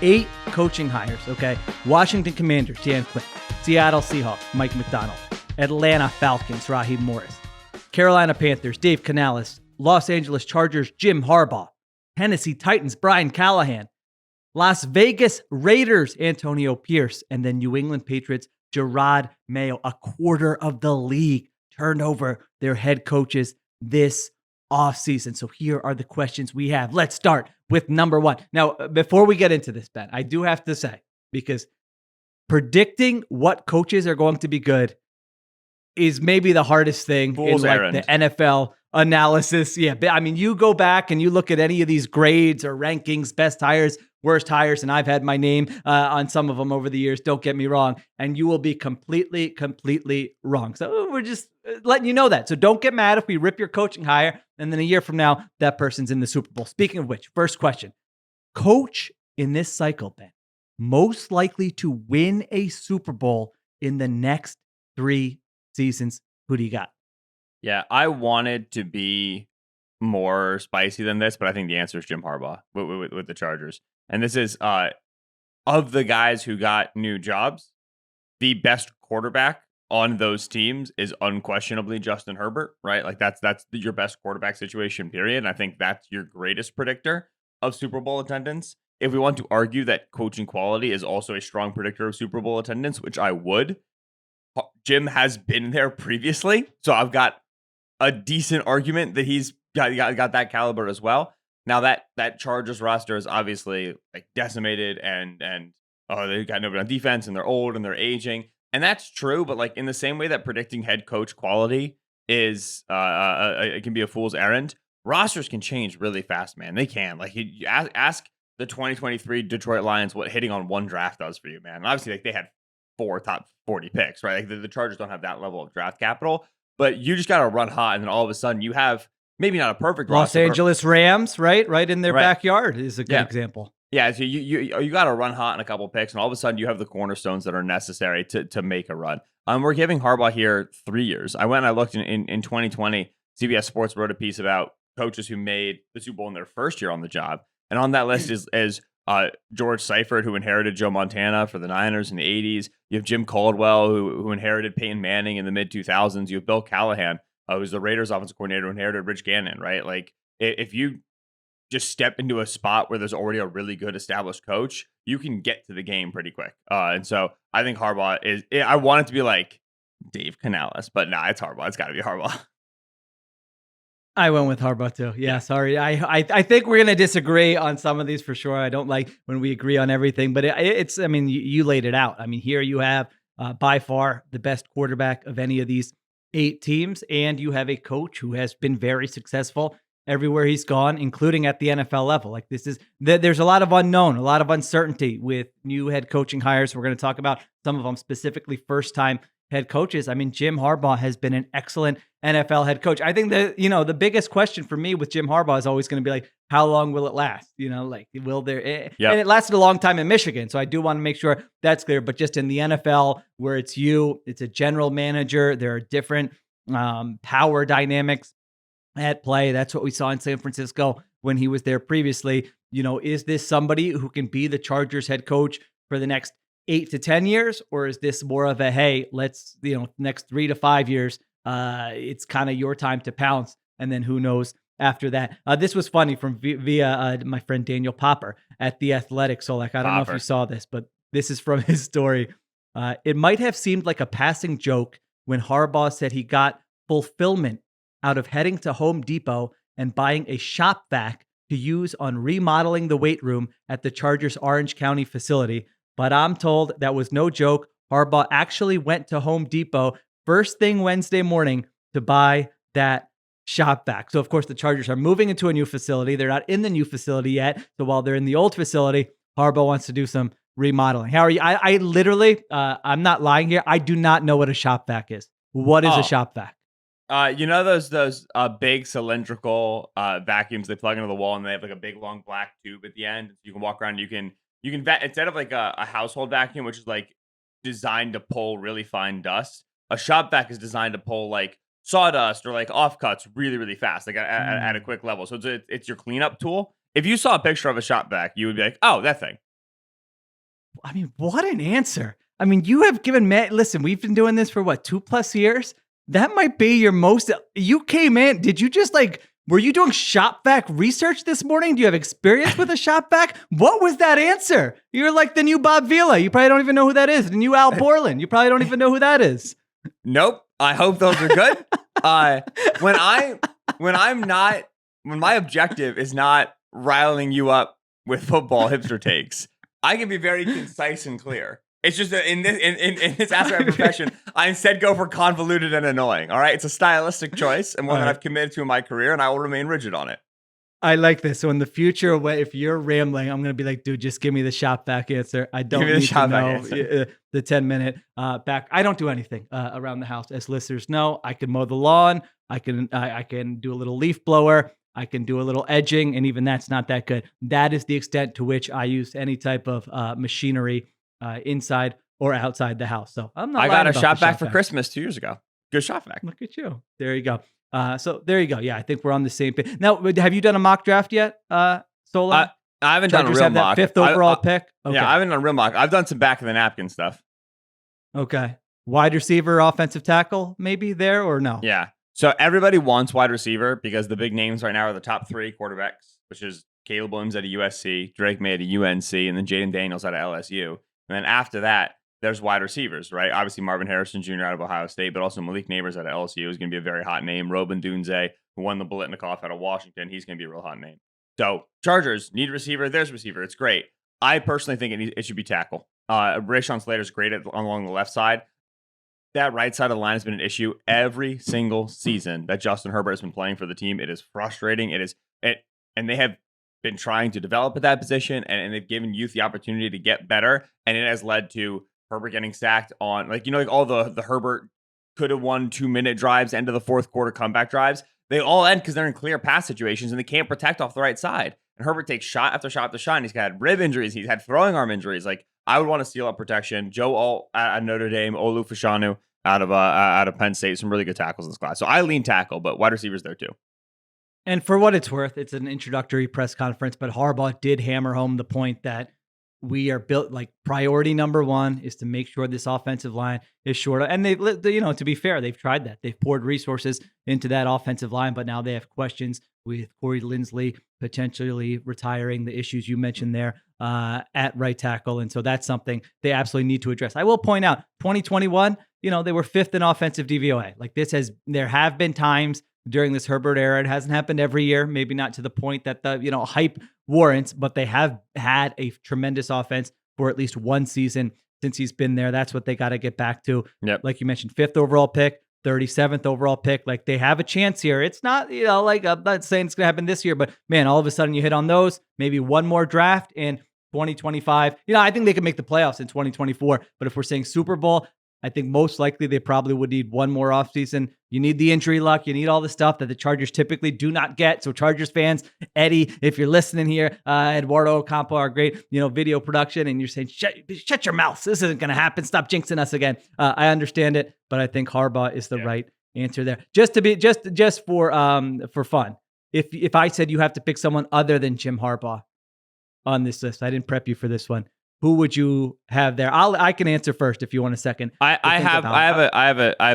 8 coaching hires, okay? Washington Commanders, Dan Quinn. Seattle Seahawks, Mike McDonald. Atlanta Falcons, Raheem Morris. Carolina Panthers, Dave Canales. Los Angeles Chargers, Jim Harbaugh. Tennessee Titans, Brian Callahan. Las Vegas Raiders, Antonio Pierce. And then New England Patriots, Gerard Mayo. A quarter of the league turned over their head coaches this offseason. So here are the questions we have. Let's start with number one. Now, before we get into this, Ben, I do have to say, because predicting what coaches are going to be good is maybe the hardest thing in like the NFL analysis. Yeah, I mean, you go back and you look at any of these grades or rankings, best hires, worst hires, and I've had my name on some of them over the years, don't get me wrong, and you will be completely wrong. So we're just letting you know that. So don't get mad if we rip your coaching hire, and then a year from now, that person's in the Super Bowl. Speaking of which, first question. Coach in this cycle, Ben, most likely to win a Super Bowl in the next 3 seasons. Who do you got? Yeah, I wanted to be more spicy than this, but I think the answer is Jim Harbaugh with the Chargers. And this is of the guys who got new jobs, the best quarterback on those teams is unquestionably Justin Herbert, right? Like that's your best quarterback situation, period. And I think that's your greatest predictor of Super Bowl attendance. If we want to argue that coaching quality is also a strong predictor of Super Bowl attendance, which I would, Jim has been there previously, so I've got a decent argument that he's got that caliber as well. Now that Chargers roster is obviously like decimated and they got nobody on defense and they're old and they're aging, and that's true. But like in the same way that predicting head coach quality is it can be a fool's errand, rosters can change really fast, man. They can. Like you ask the 2023 Detroit Lions what hitting on one draft does for you, man. And obviously, like they had 4 top 40 picks, right? Like the Chargers don't have that level of draft capital, but you just got to run hot, and then all of a sudden you have maybe not a perfect Los Angeles Rams, right in their backyard is a good example. Yeah, so you got to run hot in a couple picks, and all of a sudden you have the cornerstones that are necessary to make a run. We're giving Harbaugh here 3 years. I went and I looked in 2020. CBS Sports wrote a piece about coaches who made the Super Bowl in their first year on the job, and on that list is George Seifert, who inherited Joe Montana for the Niners in the 80s. You have Jim Caldwell, who inherited Peyton Manning in the mid-2000s. You have Bill Callahan, who's the Raiders offensive coordinator, who inherited Rich Gannon, right? Like, if you just step into a spot where there's already a really good established coach, you can get to the game pretty quick. And so I think Harbaugh I want it to be like Dave Canales, but nah, it's Harbaugh. It's got to be Harbaugh. I went with Harbaugh too. Yeah, sorry. I think we're going to disagree on some of these for sure. I don't like when we agree on everything, but it's, I mean, you laid it out. I mean, here you have by far the best quarterback of any of these 8 teams, and you have a coach who has been very successful everywhere he's gone, including at the NFL level. Like there's a lot of unknown, a lot of uncertainty with new head coaching hires. We're going to talk about some of them, specifically first-time head coaches. I mean, Jim Harbaugh has been an excellent NFL head coach. I think that, the biggest question for me with Jim Harbaugh is always going to be like, how long will it last? Like, will there, and it lasted a long time in Michigan. So I do want to make sure that's clear, but just in the NFL where it's a general manager, there are different power dynamics at play. That's what we saw in San Francisco when he was there previously. Is this somebody who can be the Chargers head coach for the next 8 to 10 years? Or is this more of a, hey, let's, next 3 to 5 years, it's kind of your time to pounce. And then who knows after that. This was funny from via my friend Daniel Popper at The Athletic. So I don't know if you saw this, but this is from his story. It might have seemed like a passing joke when Harbaugh said he got fulfillment out of heading to Home Depot and buying a shop vac to use on remodeling the weight room at the Chargers' Orange County facility. But I'm told that was no joke. Harbaugh actually went to Home Depot first thing Wednesday morning to buy that shop vac. So, of course, the Chargers are moving into a new facility. They're not in the new facility yet. So while they're in the old facility, Harbaugh wants to do some remodeling. How are you? I literally, I'm not lying here. I do not know what a shop vac is. What is a shop vac? Those big cylindrical vacuums they plug into the wall, and they have like a big long black tube at the end. You can walk around. You can instead of like a household vacuum, which is like designed to pull really fine dust. A shop vac is designed to pull like sawdust or like offcuts really, really fast, like at a quick level. So it's your cleanup tool. If you saw a picture of a shop vac, you would be like, oh, that thing. I mean, what an answer. I mean, you have given Matt, listen, we've been doing this for what, 2+ years? That might be your most, you came in, did you just were you doing shop vac research this morning? Do you have experience with a shop vac? What was that answer? You're like the new Bob Vila. You probably don't even know who that is. The new Al Borland. You probably don't even know who that is. Nope. I hope those are good. When my objective is not riling you up with football hipster takes, I can be very concise and clear. It's just that in this aspect of profession, I instead go for convoluted and annoying. All right, it's a stylistic choice and one that I've committed to in my career, and I will remain rigid on it. I like this. So in the future, if you're rambling, I'm gonna be like, dude, just give me the shop back answer. I don't need to know the 10-minute back. I don't do anything around the house, as listeners know. I can mow the lawn. I can do a little leaf blower. I can do a little edging, and even that's not that good. That is the extent to which I use any type of machinery inside or outside the house. So I'm not. I got a shop vac for Christmas 2 years ago. Good shop vac. Look at you. There you go. So there you go. Yeah, I think we're on the same page. Now, have you done a mock draft yet, Solak? I haven't done a real mock. That 5th overall pick? Okay. Yeah, I haven't done a real mock. I've done some back of the napkin stuff. Okay. Wide receiver, offensive tackle, maybe there or no? Yeah. So everybody wants wide receiver because the big names right now are the top 3 quarterbacks, which is Caleb Williams at USC, Drake May at UNC, and then Jaden Daniels at LSU. And then after that, there's wide receivers, right? Obviously, Marvin Harrison Jr. out of Ohio State, but also Malik Neighbors out of LSU is going to be a very hot name. Robin Dunze, who won the Biletnikoff out of Washington, he's going to be a real hot name. So Chargers need receiver. There's receiver. It's great. I personally think it should be tackle. Rashawn Slater's great along the left side. That right side of the line has been an issue every single season that Justin Herbert has been playing for the team. It is frustrating. And they have been trying to develop at that position, and they've given youth the opportunity to get better, and it has led to Herbert getting sacked on, all the Herbert could have won 2-minute drives, end of the fourth quarter comeback drives. They all end because they're in clear pass situations and they can't protect off the right side. And Herbert takes shot after shot after shot. And he's had rib injuries. He's had throwing arm injuries. I would want to steal up protection. Joe Alt at Notre Dame, Olu Fashanu out of Penn State, some really good tackles in this class. So I lean tackle, but wide receivers there too. And for what it's worth, it's an introductory press conference, but Harbaugh did hammer home the point that we are built, priority number one is to make sure this offensive line is short. And to be fair, they've tried that. They've poured resources into that offensive line, but now they have questions with Corey Linsley potentially retiring, the issues you mentioned there at right tackle. And so that's something they absolutely need to address. I will point out 2021, they were 5th in offensive DVOA. There have been times during this Herbert era. It hasn't happened every year, maybe not to the point that the hype warrants, but they have had a tremendous offense for at least one season since he's been there. That's what they got to get back to. Yep. Like you mentioned, 5th overall pick, 37th overall pick. They have a chance here. It's not, I'm not saying it's going to happen this year, but man, all of a sudden you hit on those, maybe one more draft in 2025. I think they could make the playoffs in 2024, but if we're saying Super Bowl, I think most likely they probably would need one more offseason. You need the injury luck. You need all the stuff that the Chargers typically do not get. So Chargers fans, Eddie, if you're listening here, Eduardo Ocampo, our great, video production, and you're saying, shut your mouth. This isn't going to happen. Stop jinxing us again. I understand it, but I think Harbaugh is the right answer there. Just for fun. If I said you have to pick someone other than Jim Harbaugh on this list, I didn't prep you for this one. Who would you have there? I can answer first if you want a second. I have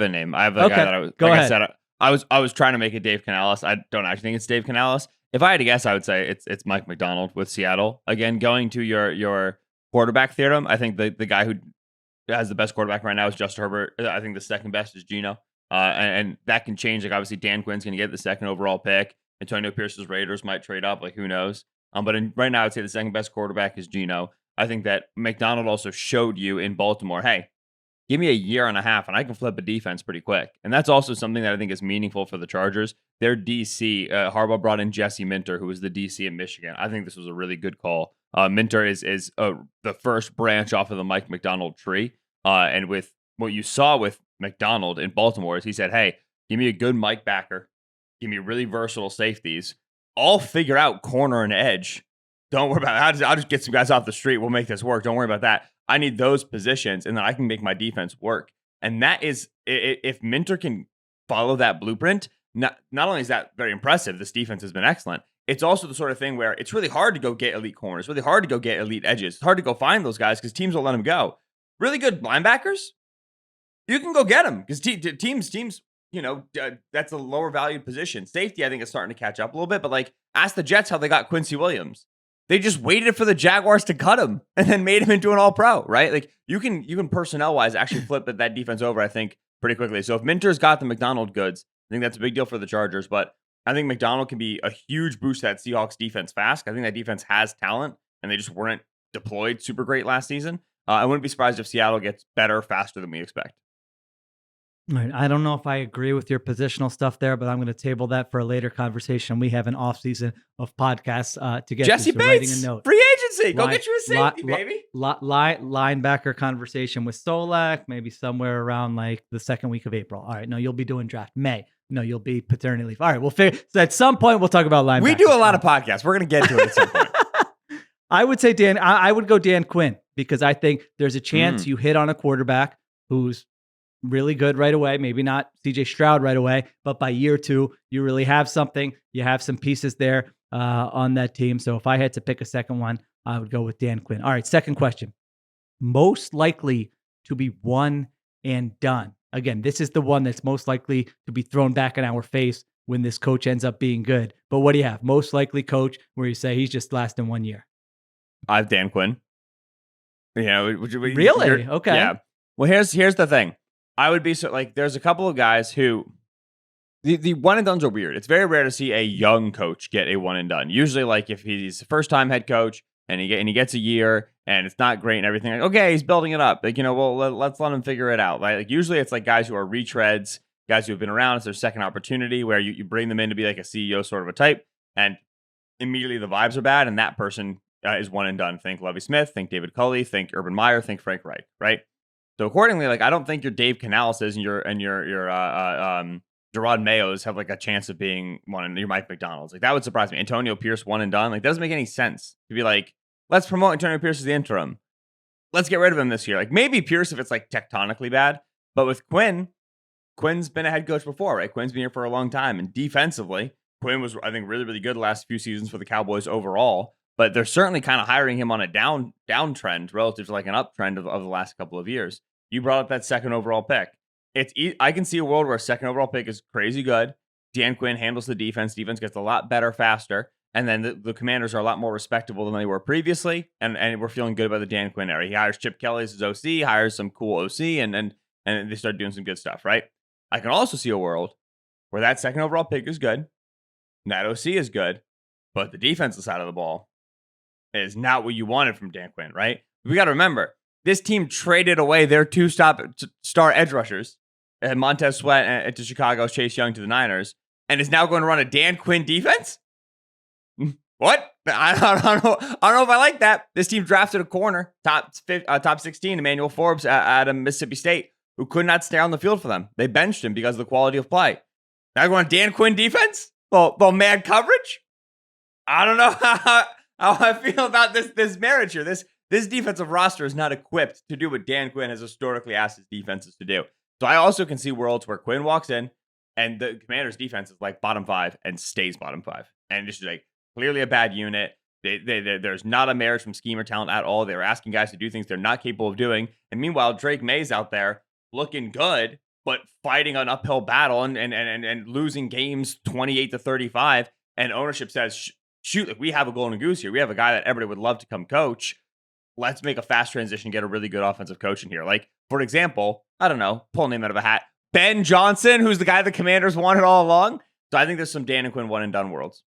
a name. I have a guy that I was. Go ahead. I said I was trying to make it Dave Canales. I don't actually think it's Dave Canales. If I had to guess, I would say it's Mike McDonald with Seattle. Again, going to your quarterback theorem, I think the guy who has the best quarterback right now is Justin Herbert. I think the second best is Geno, and that can change. Obviously Dan Quinn's going to get the second overall pick. Antonio Pierce's Raiders might trade up. Who knows? But right now, I'd say the second best quarterback is Geno. I think that McDonald also showed you in Baltimore, hey, give me a year and a half and I can flip a defense pretty quick. And that's also something that I think is meaningful for the Chargers. Their DC, Harbaugh brought in Jesse Minter, who was the DC in Michigan. I think this was a really good call. Minter is the first branch off of the Mike McDonald tree. And with what you saw with McDonald in Baltimore is he said, hey, give me a good Mike backer. Give me really versatile safeties. I'll figure out corner and edge. Don't worry about it. I'll just get some guys off the street. We'll make this work. Don't worry about that. I need those positions, and then I can make my defense work. And that is, if Minter can follow that blueprint, not only is that very impressive, this defense has been excellent. it's also the sort of thing where it's really hard to go get elite corners, really hard to go get elite edges. It's hard to go find those guys because teams won't let them go. Really good linebackers, you can go get them because teams, that's a lower valued position. Safety, I think, is starting to catch up a little bit, but like, ask the Jets how they got Quincy Williams. They just waited for the Jaguars to cut him and then made him into an all-pro, right? Like, you can personnel-wise actually flip that defense over, I think, pretty quickly. So if Minter's got the McDonald goods, I think that's a big deal for the Chargers, but I think McDonald can be a huge boost to that Seahawks defense fast. I think that defense has talent, and they just weren't deployed super great last season. I wouldn't be surprised if Seattle gets better faster than we expect. All right. I don't know if I agree with your positional stuff there, but I'm going to table that for a later conversation. We have an off season of podcasts to get Jesse to, so Bates, writing a note. free agency. Go get you a safety, baby. Linebacker conversation with Solak, maybe somewhere around like the second week of April. All right. No, you'll be doing draft May. No, you'll be paternity leave. All right. We'll figure. So at some point, we'll talk about linebackers. We do a lot of podcasts. We're going to get to it at some point. I would say I would go Dan Quinn because I think there's a chance you hit on a quarterback who's really good right away. Maybe not CJ Stroud right away, but by year 2, you really have something. You have some pieces there on that team. So if I had to pick a second one, I would go with Dan Quinn. All right, second question. Most likely to be one and done. Again, this is the one that's most likely to be thrown back in our face when this coach ends up being good. But what do you have? Most likely coach where you say he's just lasting 1 year. I have Dan Quinn. Really? Okay. Yeah. Well, here's the thing. I would be there's a couple of guys who the one and dones are weird. It's very rare to see a young coach get a one and done. Usually, like if he's a first time head coach and he gets a year and it's not great and everything, like, okay, he's building it up. Like, let's let him figure it out. Right? Like usually it's like guys who are retreads, guys who have been around. It's their second opportunity where you bring them in to be like a CEO sort of a type, and immediately the vibes are bad, and that person is one and done. Think Lovie Smith, think David Culley, think Urban Meyer, think Frank Reich, right? So accordingly, like I don't think your Dave Canales and your Gerard Mayos have like a chance of being one, and your Mike McDonald's. Like that would surprise me. Antonio Pierce one and done. Like that doesn't make any sense to be like, let's promote Antonio Pierce as the interim. Let's get rid of him this year. Like maybe Pierce if it's like tectonically bad, but with Quinn's been a head coach before, right? Quinn's been here for a long time, and defensively, Quinn was I think really really good the last few seasons for the Cowboys overall. But they're certainly kind of hiring him on a downtrend relative to like an uptrend of the last couple of years. You brought up that second overall pick. I can see a world where a second overall pick is crazy good. Dan Quinn handles the defense. Defense gets a lot better faster. And then the Commanders are a lot more respectable than they were previously. And we're feeling good about the Dan Quinn era. He hires Chip Kelly as his OC, hires some cool OC, and they start doing some good stuff, right? I can also see a world where that second overall pick is good. And that OC is good. But the defensive side of the ball is not what you wanted from Dan Quinn, right? We got to remember, this team traded away their 2 star edge rushers, Montez Sweat to Chicago, Chase Young to the Niners, and is now going to run a Dan Quinn defense? What? I don't know if I like that. This team drafted a corner, top 16, Emmanuel Forbes out of Mississippi State, who could not stay on the field for them. They benched him because of the quality of play. Now going Dan Quinn defense? Well, man coverage? I don't know how I feel about this marriage here. This defensive roster is not equipped to do what Dan Quinn has historically asked his defenses to do. So I also can see worlds where Quinn walks in and the Commanders' defense is like bottom 5 and stays bottom 5. And it's just like clearly a bad unit. There's not a marriage from scheme or talent at all. They're asking guys to do things they're not capable of doing. And meanwhile, Drake May's out there looking good, but fighting an uphill battle and losing games 28-35. And ownership says, shoot, like we have a golden goose here. We have a guy that everybody would love to come coach. Let's make a fast transition, get a really good offensive coach in here. Like, for example, I don't know, pull a name out of a hat. Ben Johnson, who's the guy the Commanders wanted all along. So I think there's some Dan and Quinn one and done worlds.